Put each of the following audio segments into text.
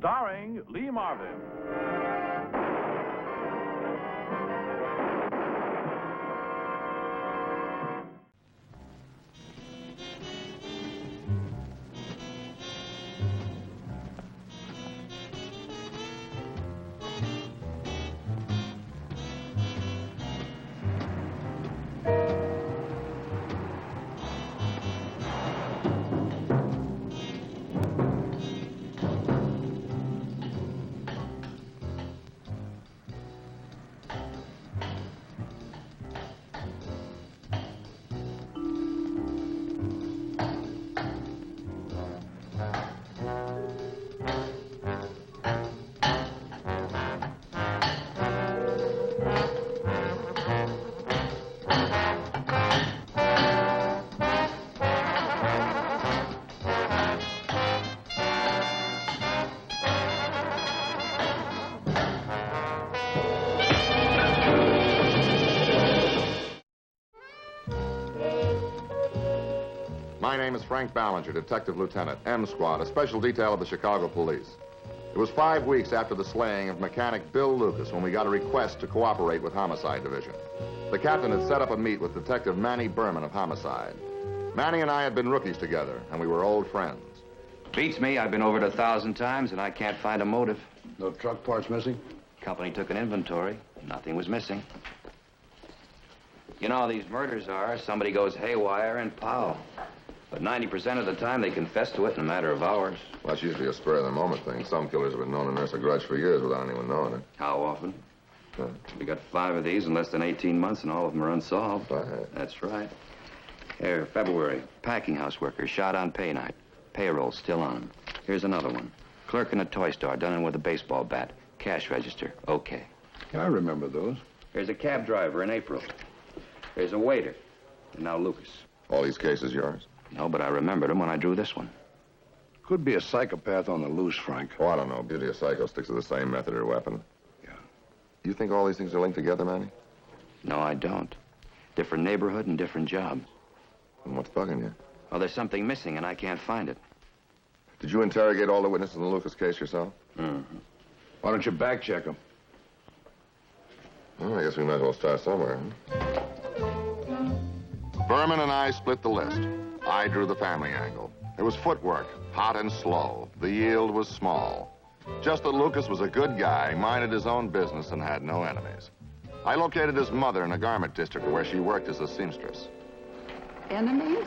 starring Lee Marvin. My name is Frank Ballinger, Detective Lieutenant, M Squad, a special detail of the Chicago Police. It was 5 weeks after the slaying of mechanic Bill Lucas when we got a request to cooperate with Homicide Division. The captain had set up a meet with Detective Manny Berman of Homicide. Manny and I had been rookies together, and we were old friends. Beats me. I've been over it 1,000 times, and I can't find a motive. No truck parts missing? Company took an inventory. Nothing was missing. You know how these murders are. Somebody goes haywire and pow. But 90% of the time, they confess to it in a matter of hours. Well, that's usually a spur-of-the-moment thing. Some killers have been known to nurse a grudge for years without anyone knowing it. How often? Huh? We got 5 of these in less than 18 months, and all of them are unsolved. Right. That's right. Here, February. Packing house worker shot on pay night. Payroll still on. Here's another one. Clerk in a toy store, done in with a baseball bat. Cash register, okay. I remember those. Here's a cab driver in April. Here's a waiter. And now Lucas. All these cases yours? No, but I remembered him when I drew this one. Could be a psychopath on the loose, Frank. Oh, I don't know. Beauty of Psycho sticks to the same method or weapon. Yeah. You think all these things are linked together, Manny? No, I don't. Different neighborhood and different job. And what's bugging you? Oh, there's something missing, and I can't find it. Did you interrogate all the witnesses in the Lucas case yourself? Mm-hmm. Why don't you back check them? Well, I guess we might as well start somewhere, huh? Berman and I split the list. I drew the family angle. It was footwork, hot and slow. The yield was small. Just that Lucas was a good guy, minded his own business, and had no enemies. I located his mother in a garment district where she worked as a seamstress. Enemies?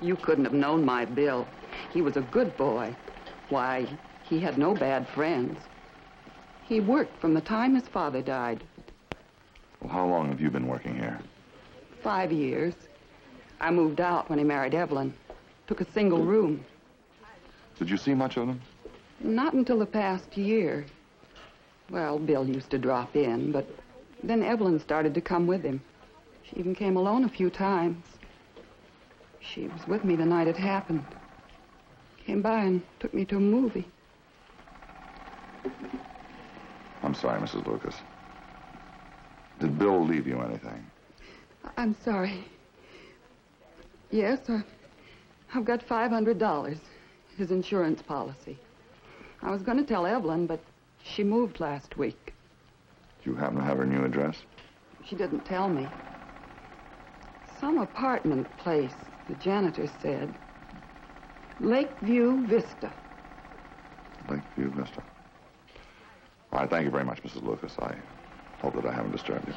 You couldn't have known my Bill. He was a good boy. Why, he had no bad friends. He worked from the time his father died. Well, how long have you been working here? 5 years. I moved out when he married Evelyn. Took a single room. Did you see much of them? Not until the past year. Well, Bill used to drop in, but then Evelyn started to come with him. She even came alone a few times. She was with me the night it happened. Came by and took me to a movie. I'm sorry, Mrs. Lucas. Did Bill leave you anything? I'm sorry. Yes, I've got $500, his insurance policy. I was going to tell Evelyn, but she moved last week. Do you happen to have her new address? She didn't tell me. Some apartment place, the janitor said. Lakeview Vista. Lakeview Vista. All right, thank you very much, Mrs. Lucas. I hope that I haven't disturbed you.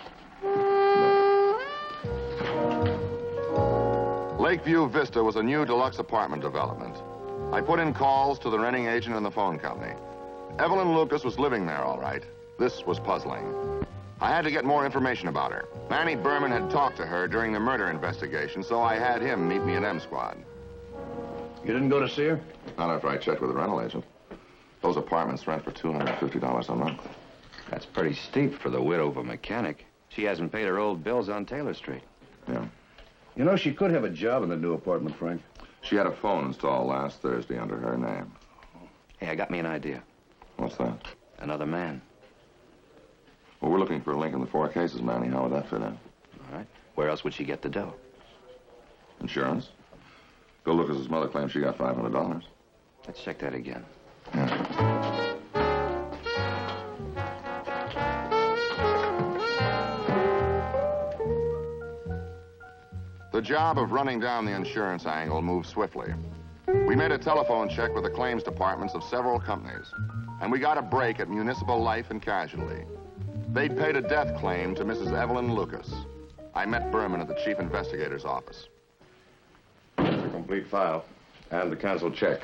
Lakeview Vista was a new deluxe apartment development. I put in calls to the renting agent and the phone company. Evelyn Lucas was living there, all right. This was puzzling. I had to get more information about her. Manny Berman had talked to her during the murder investigation, so I had him meet me at M Squad. You didn't go to see her? Not after I checked with the rental agent. Those apartments rent for $250 a month. That's pretty steep for the widow of a mechanic. She hasn't paid her old bills on Taylor Street. Yeah. You know, she could have a job in the new apartment, Frank. She had a phone installed last Thursday under her name. Hey, I got me an idea. What's that? Another man. Well, we're looking for a link in the 4 cases, Manny. How would that fit in? All right. Where else would she get the dough? Insurance. Bill Lucas's mother claims she got $500. Let's check that again. Yeah. The job of running down the insurance angle moved swiftly. We made a telephone check with the claims departments of several companies, and we got a break at Municipal Life and Casualty. They'd paid a death claim to Mrs. Evelyn Lucas. I met Berman at the chief investigator's office. It's a complete file and the canceled check.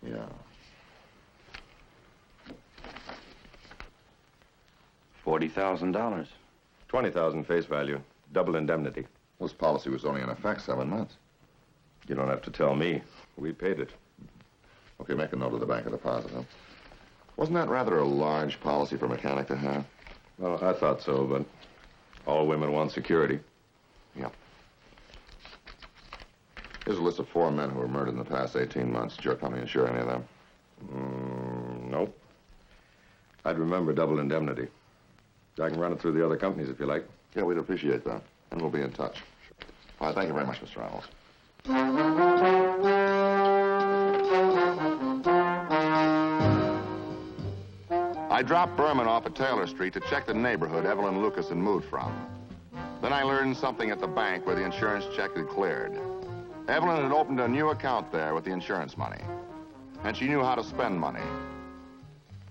Yeah. $40,000. $20,000 face value, double indemnity. This policy was only in effect 7 months. You don't have to tell me. We paid it. Okay, make a note of the bank of deposit, huh? Wasn't that rather a large policy for a mechanic to have? Well, I thought so, but all women want security. Yeah. Here's a list of 4 men who were murdered in the past 18 months. Did your company insure any of them? Nope. I'd remember double indemnity. I can run it through the other companies if you like. Yeah, we'd appreciate that. And we'll be in touch. All right, thank you very much, Mr. Reynolds. I dropped Berman off at Taylor Street to check the neighborhood Evelyn Lucas had moved from. Then I learned something at the bank where the insurance check had cleared. Evelyn had opened a new account there with the insurance money, and she knew how to spend money.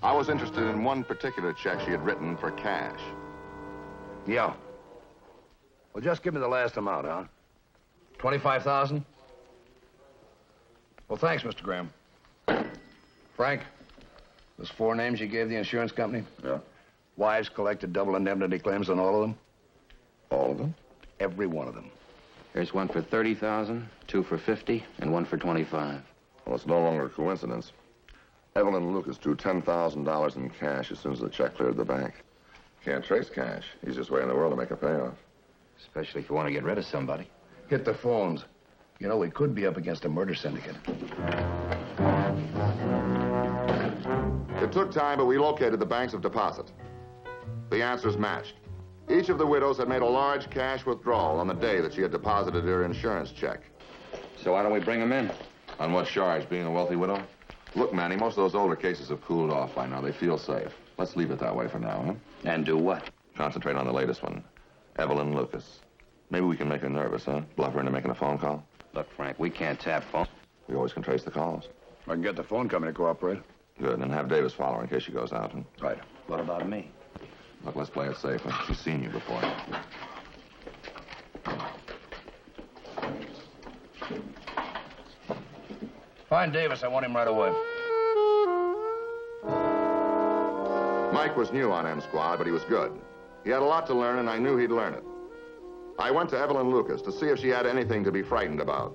I was interested in one particular check she had written for cash. Yeah. Well, just give me the last amount, huh? 25,000? Well, thanks, Mr. Graham. Frank, those 4 names you gave the insurance company? Yeah? Wives collected double indemnity claims on all of them? All of them? Every one of them. There's one for $30,000, 2 for $50, and 1 for $25. Well, it's no longer a coincidence. Evelyn Lucas drew $10,000 in cash as soon as the check cleared the bank. Can't trace cash. Easiest way in the world to make a payoff. Especially if you want to get rid of somebody. Hit the phones. You know, we could be up against a murder syndicate. It took time, but we located the banks of deposit. The answers matched. Each of the widows had made a large cash withdrawal on the day that she had deposited her insurance check. So why don't we bring them in? On what charge? Being a wealthy widow? Look, Manny, most of those older cases have cooled off by now. They feel safe. Let's leave it that way for now, huh? And do what? Concentrate on the latest one. Evelyn Lucas. Maybe we can make her nervous, huh? Bluff her into making a phone call. Look, Frank, we can't tap phones. We always can trace the calls. I can get the phone company to cooperate. Good, and have Davis follow her in case she goes out. Right. What about me? Look, let's play it safe. She's seen you before. Find Davis. I want him right away. Mike was new on M Squad, but he was good. He had a lot to learn, and I knew he'd learn it. I went to Evelyn Lucas to see if she had anything to be frightened about.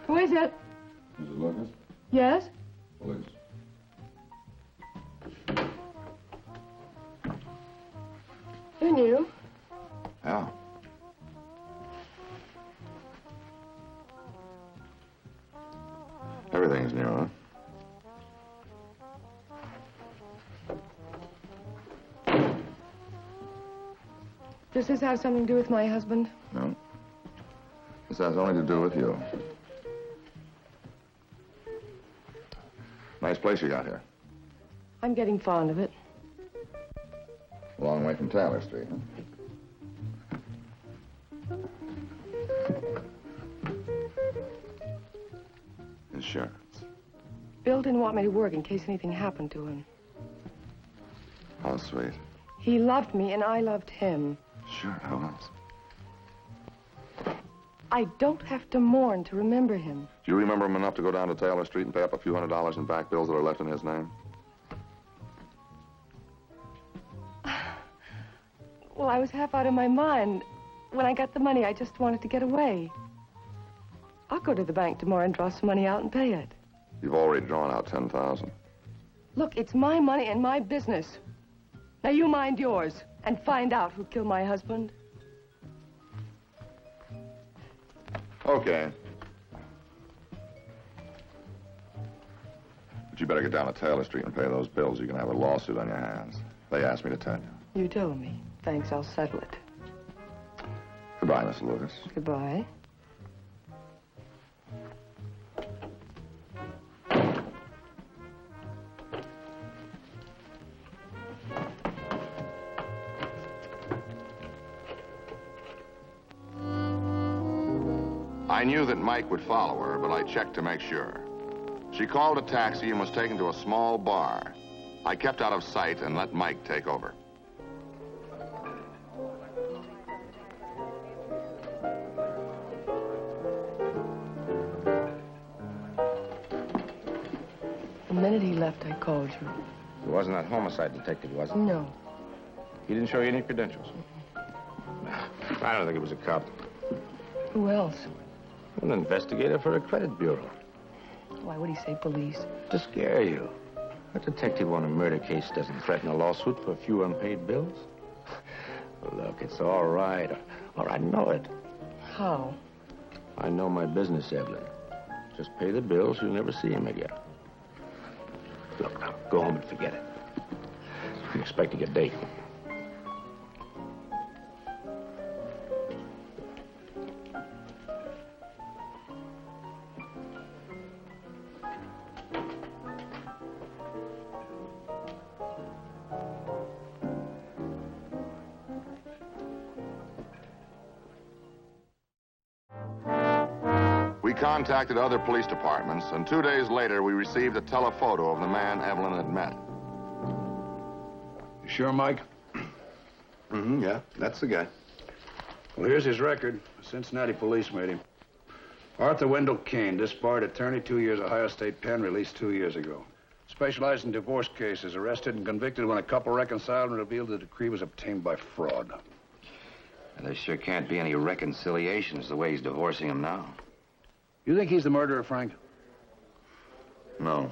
Who is it? Mrs. Lucas? Yes? Police. Who knew? Yeah. Everything's new, huh? Does this have something to do with my husband? No. This has only to do with you. Nice place you got here. I'm getting fond of it. A long way from Taylor Street, huh? Insurance. Bill didn't want me to work in case anything happened to him. How sweet. He loved me and I loved him. Sure, how else? I don't have to mourn to remember him. Do you remember him enough to go down to Taylor Street and pay up a few $100s in back bills that are left in his name? Well, I was half out of my mind. When I got the money, I just wanted to get away. I'll go to the bank tomorrow and draw some money out and pay it. You've already drawn out $10,000. Look, it's my money and my business. Now you mind yours and find out who killed my husband. Okay. But you better get down to Taylor Street and pay those bills. You can have a lawsuit on your hands. They asked me to tell you. You told me. Thanks, I'll settle it. Goodbye, Miss Lucas. Goodbye. I knew that Mike would follow her, but I checked to make sure. She called a taxi and was taken to a small bar. I kept out of sight and let Mike take over. The minute he left, I called you. It wasn't that homicide detective, was it? No. He didn't show you any credentials? I don't think it was a cop. Who else? An investigator for a credit bureau. Why would he say police? To scare you. A detective on a murder case doesn't threaten a lawsuit for a few unpaid bills. Look, it's all right. Or I know it. How? I know my business, Evelyn. Just pay the bills, you'll never see him again. Look, now, go home and forget it. I'm expecting a date. We contacted other police departments, and 2 days later, we received a telephoto of the man Evelyn had met. You sure, Mike? Yeah, that's the guy. Well, here's his record. The Cincinnati police made him. Arthur Wendell Kane, disbarred attorney, 2 years Ohio State pen, released 2 years ago. Specialized in divorce cases, arrested and convicted when a couple reconciled and revealed the decree was obtained by fraud. And there sure can't be any reconciliations the way he's divorcing him now. You think he's the murderer, Frank? No.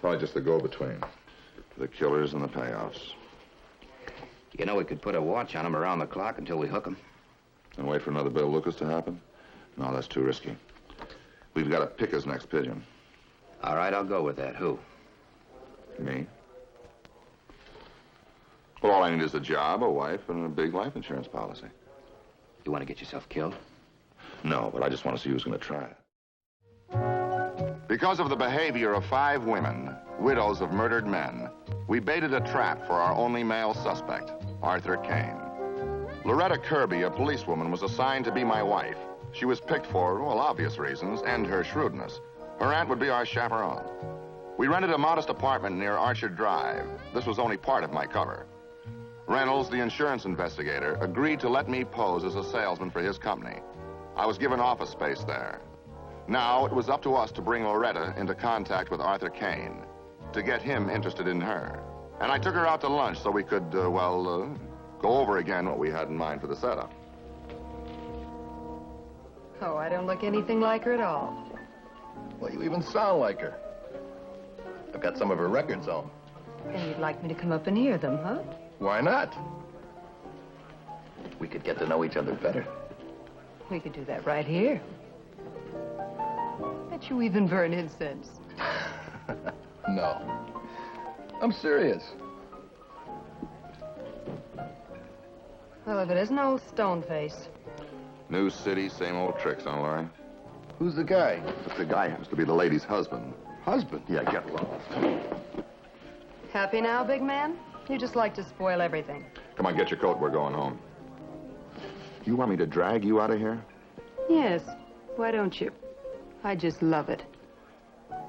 Probably just the go-between. The killers and the payoffs. You know, we could put a watch on him around the clock until we hook him. And wait for another Bill Lucas to happen? No, that's too risky. We've got to pick his next pigeon. All right, I'll go with that. Who? Me? Well, all I need is a job, a wife, and a big life insurance policy. You want to get yourself killed? No, but I just want to see who's going to try it. Because of the behavior of 5 women, widows of murdered men, we baited a trap for our only male suspect, Arthur Kane. Loretta Kirby, a policewoman, was assigned to be my wife. She was picked for, well, obvious reasons, and her shrewdness. Her aunt would be our chaperone. We rented a modest apartment near Archer Drive. This was only part of my cover. Reynolds, the insurance investigator, agreed to let me pose as a salesman for his company. I was given office space there. Now, it was up to us to bring Loretta into contact with Arthur Kane, to get him interested in her. And I took her out to lunch so we could, go over again what we had in mind for the setup. Oh, I don't look anything like her at all. Well, you even sound like her. I've got some of her records on. And you'd like me to come up and hear them, huh? Why not? We could get to know each other better. We could do that right here. Bet you even burn incense. No. I'm serious. Well, if it isn't old Stoneface. New city, same old tricks, huh, Laurie? Who's the guy? The guy happens to be the lady's husband. Husband? Yeah, get lost. Happy now, big man? You just like to spoil everything. Come on, get your coat. We're going home. You want me to drag you out of here? Yes. Why don't you? I just love it.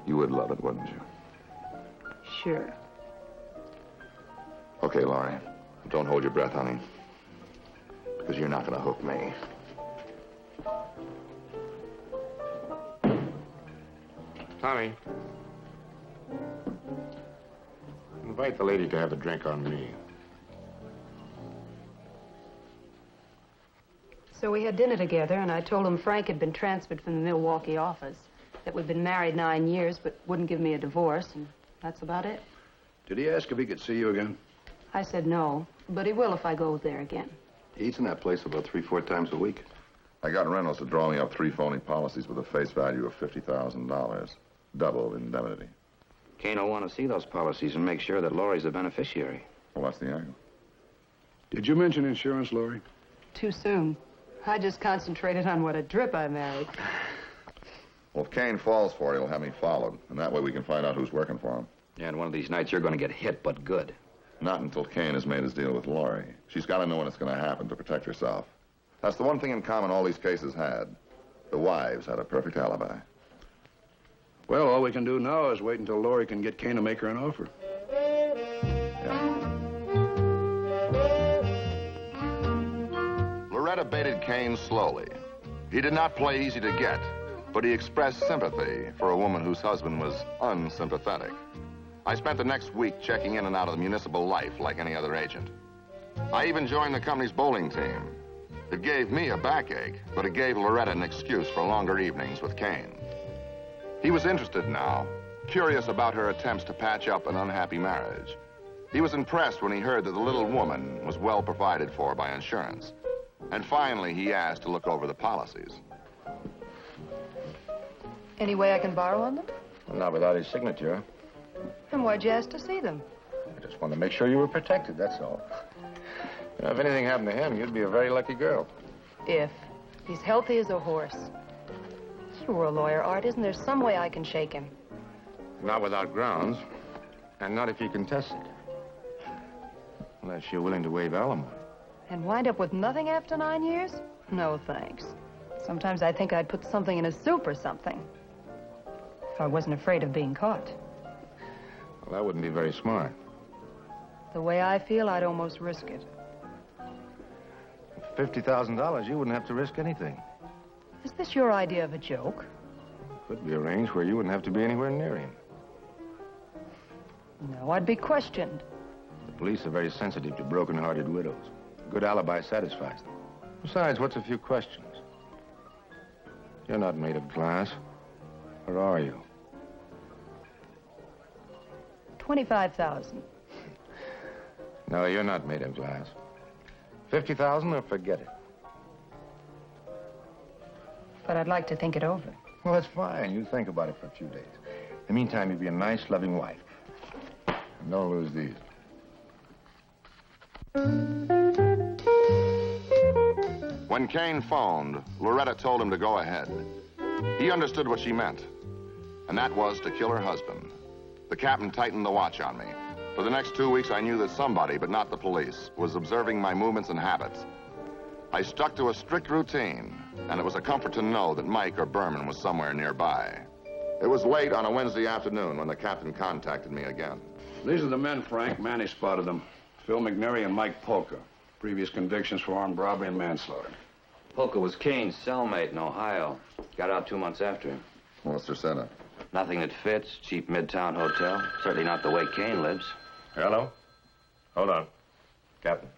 You would love it, wouldn't you? Sure. Okay, Laurie. Don't hold your breath, honey. Because you're not going to hook me. Tommy. Invite the lady to have a drink on me. So we had dinner together, and I told him Frank had been transferred from the Milwaukee office, that we'd been married 9 years, but wouldn't give me a divorce, and that's about it. Did he ask if he could see you again? I said no, but he will if I go there again. He eats in that place about 3-4 times a week. I got Reynolds to draw me up 3 phony policies with a face value of $50,000. Double indemnity. Kane will want to see those policies and make sure that Laurie's the beneficiary. Well, what's the angle? Did you mention insurance, Laurie? Too soon. I just concentrated on what a drip I married. Well, if Kane falls for it, he'll have me followed. And that way we can find out who's working for him. Yeah, and one of these nights you're going to get hit, but good. Not until Kane has made his deal with Laurie. She's got to know when it's going to happen to protect herself. That's the one thing in common all these cases had. The wives had a perfect alibi. Well, all we can do now is wait until Laurie can get Kane to make her an offer. Loretta baited Kane slowly. He did not play easy to get, but he expressed sympathy for a woman whose husband was unsympathetic. I spent the next week checking in and out of the municipal life like any other agent. I even joined the company's bowling team. It gave me a backache, but it gave Loretta an excuse for longer evenings with Kane. He was interested now, curious about her attempts to patch up an unhappy marriage. He was impressed when he heard that the little woman was well provided for by insurance. And finally, he asked to look over the policies. Any way I can borrow on them? Well, not without his signature. And why'd you ask to see them? I just wanted to make sure you were protected, that's all. You know, if anything happened to him, you'd be a very lucky girl. If. He's healthy as a horse. You were a lawyer, Art. Isn't there some way I can shake him? Not without grounds, and not if you contest it. Unless you're willing to waive alimony. And wind up with nothing after 9 years? No, thanks. Sometimes I think I'd put something in a soup or something. If I wasn't afraid of being caught. Well, that wouldn't be very smart. The way I feel, I'd almost risk it. For $50,000, you wouldn't have to risk anything. Is this your idea of a joke? Could be arranged where you wouldn't have to be anywhere near him. No, I'd be questioned. The police are very sensitive to broken-hearted widows. A good alibi satisfies them. Besides, what's a few questions? You're not made of glass, or are you? 25,000. No, you're not made of glass. 50,000 or forget it. But I'd like to think it over. Well, that's fine. You think about it for a few days. In the meantime, you be a nice, loving wife. And don't lose these. When Kane phoned, Loretta told him to go ahead. He understood what she meant, and that was to kill her husband. The captain tightened the watch on me. For the next 2 weeks, I knew that somebody, but not the police, was observing my movements and habits. I stuck to a strict routine, and it was a comfort to know that Mike or Berman was somewhere nearby. It was late on a Wednesday afternoon when the captain contacted me again. These are the men, Frank. Manny spotted them. Phil McNary and Mike Polka. Previous convictions for armed robbery and manslaughter. Polka was Kane's cellmate in Ohio. Got out 2 months after him. What's their setup? Nothing that fits. Cheap midtown hotel. Certainly not the way Kane lives. Hello? Hold on. Captain.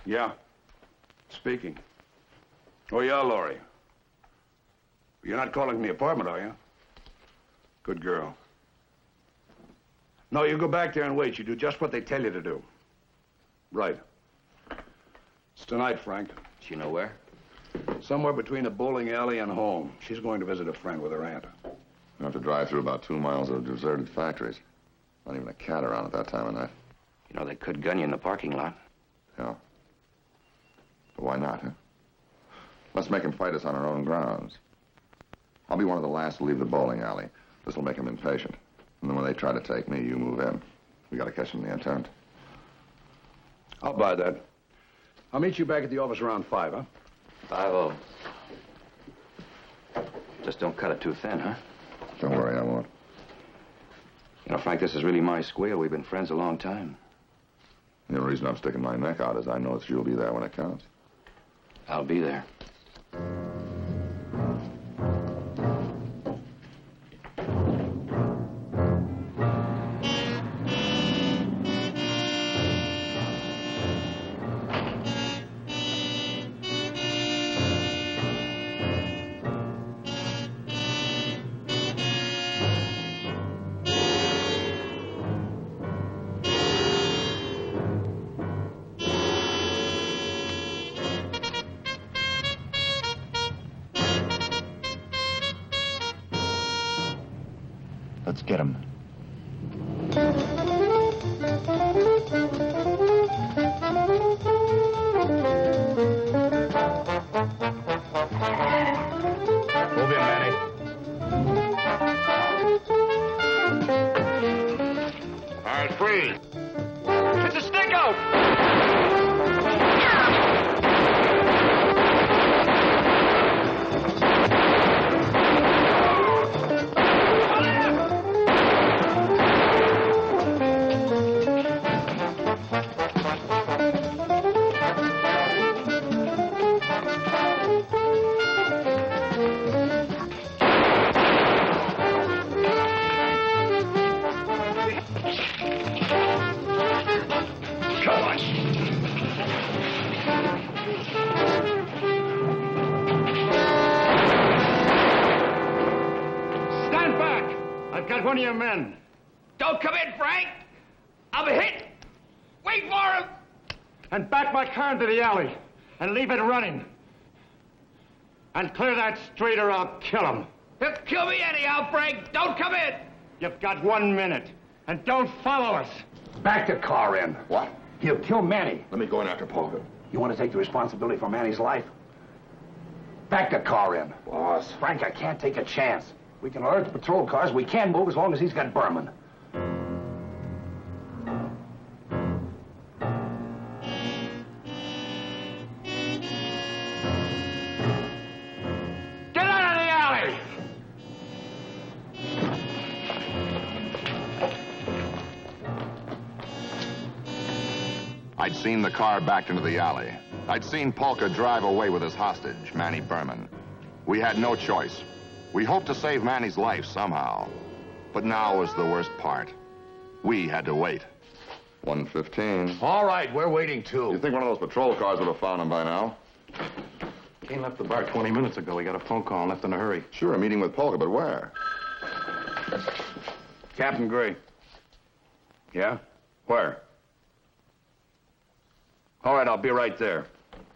Yeah. Speaking. Oh, yeah, Laurie. You're not calling from the apartment, are you? Good girl. No, you go back there and wait. You do just what they tell you to do. Right. It's tonight, Frank. Does she know where? Somewhere between the bowling alley and home. She's going to visit a friend with her aunt. You have to drive through about 2 miles of deserted factories. Not even a cat around at that time of night. You know, they could gun you in the parking lot. Yeah. But why not, huh? Let's make him fight us on our own grounds. I'll be one of the last to leave the bowling alley. This'll make him impatient. And then when they try to take me, you move in. We gotta catch him in the intent. I'll buy that. I'll meet you back at the office around 5, huh? 5-0. Just don't cut it too thin, huh? Don't worry, I won't. You know, Frank, this is really my squeal. We've been friends a long time. The only reason I'm sticking my neck out is I know that you'll be there when it counts. I'll be there. Let's get him. alley! It's a stakeout! One of your men. Don't come in, Frank. I'll be hit. Wait for him. And back my car into the alley. And leave it running. And clear that street or I'll kill him. He'll kill me anyhow, Frank. Don't come in. You've got 1 minute. And don't follow us. Back the car in. What? He'll kill Manny. Let me go in after Polka. You want to take the responsibility for Manny's life? Back the car in. Boss. Frank, I can't take a chance. We can alert the patrol cars. We can move as long as he's got Berman. Get out of the alley! I'd seen the car backed into the alley. I'd seen Polka drive away with his hostage, Manny Berman. We had no choice. We hoped to save Manny's life somehow. But now was the worst part. We had to wait. 1:15. All right, we're waiting too. You think one of those patrol cars would have found him by now? Kane left the bar 20 minutes ago. We got a phone call and left in a hurry. Sure, a meeting with Polka, but where? Captain Gray. Yeah? Where? All right, I'll be right there.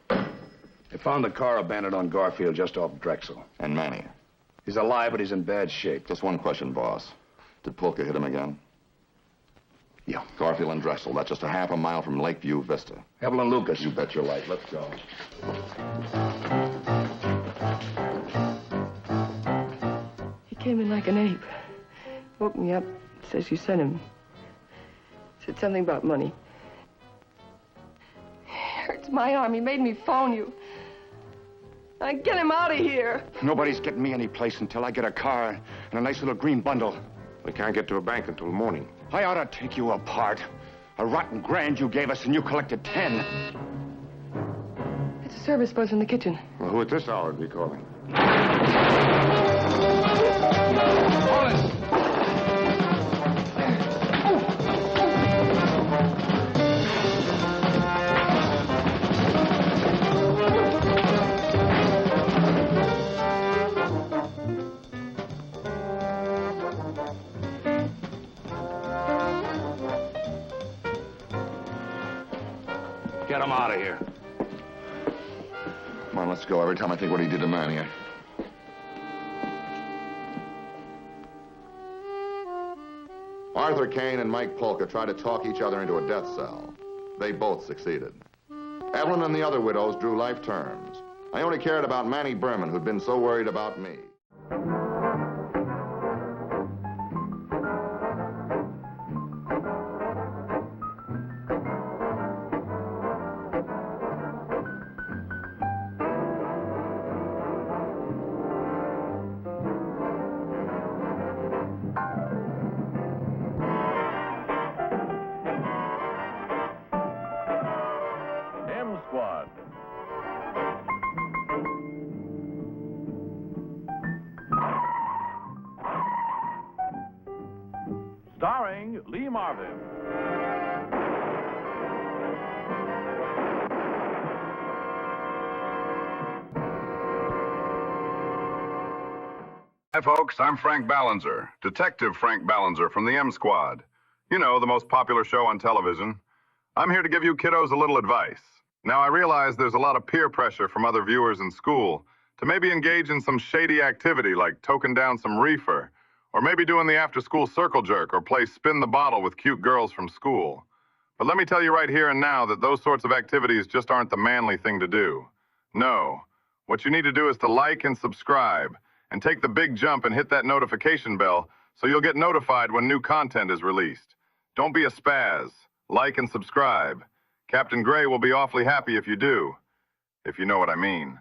They found the car abandoned on Garfield just off Drexel. And Manny. He's alive, but he's in bad shape. Just one question, boss. Did Polka hit him again? Yeah. Garfield and Drexel, that's just a half a mile from Lakeview Vista. Evelyn Lucas. You bet your life. Let's go. He came in like an ape. Woke me up. Says you sent him. Said something about money. Hurts my arm. He made me phone you. Get him out of here. Nobody's getting me any place until I get a car and a nice little green bundle. We can't get to a bank until morning. I ought to take you apart. A rotten grand you gave us and you collected 10. It's a service buzz in the kitchen. Well, who at this hour would be calling? Get him out of here. Come on, let's go. Every time I think what he did to Manny, Arthur Kane and Mike Polka tried to talk each other into a death cell. They both succeeded. Evelyn and the other widows drew life terms. I only cared about Manny Berman, who'd been so worried about me. Squad. Starring Lee Marvin. Hi, folks. I'm Frank Ballinger, Detective Frank Ballinger from the M Squad. You know, the most popular show on television. I'm here to give you kiddos a little advice. Now, I realize there's a lot of peer pressure from other viewers in school to maybe engage in some shady activity like toking down some reefer, or maybe doing the after-school circle jerk or play spin the bottle with cute girls from school. But let me tell you right here and now that those sorts of activities just aren't the manly thing to do. No. What you need to do is to like and subscribe, and take the big jump and hit that notification bell so you'll get notified when new content is released. Don't be a spaz. Like and subscribe. Captain Gray will be awfully happy if you do. If you know what I mean.